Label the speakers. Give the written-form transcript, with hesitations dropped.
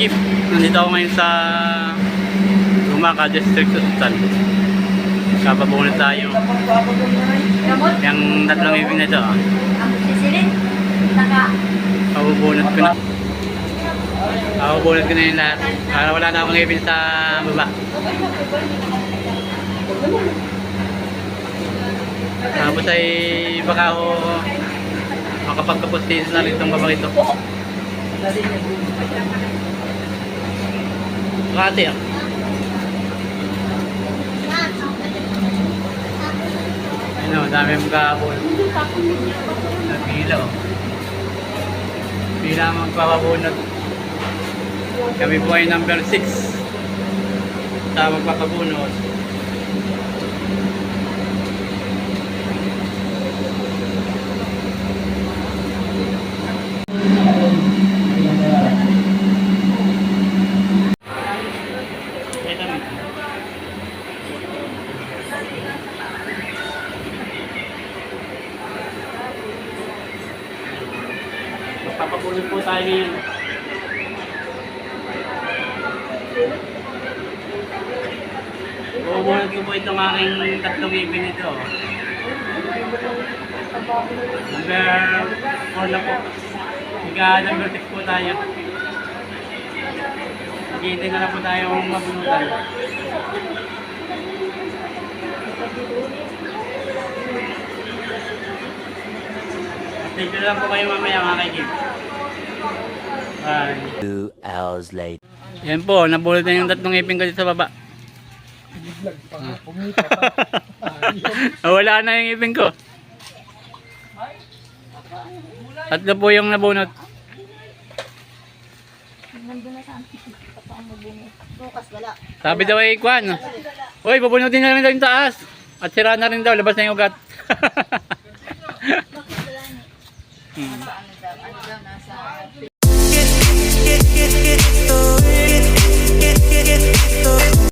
Speaker 1: Jeep. Nandito ako ngayon sa Lumaka District Hospital. Kapabunod tayo. Yung tatlong ibig na ito. Pabubunod ko na. Pabubunod ko na yung lahat. Para wala na akong ibig sa baba. Tapos ay baka ako makapagkapustiso na rin itong babang ito. Makati ah. Ano, dami yung magkakabon. Pila oh. Pila magpapabunod. Kami po ay number 6 sa magpapabunod. Magpapabunod po tayo ngayon. Bubunod ko po itong aking tatlong ibig nito. Number 4 na po. Higa number 6 po tayo. Naghihintay na lang po tayong mabunutan. Thank you lang po kayo mamaya mga kay-Gib. Bye.
Speaker 2: 2 hours later.
Speaker 1: Yan po, nabulot na yung tatlong ipin ko dito sa baba. Wala na yung ipin ko. Tatlo po yung nabunot. Sabi daw ay Kwan. Uy, bubunutin na rin daw yung taas. At sira na rin daw, labas na yung ugat.
Speaker 3: Get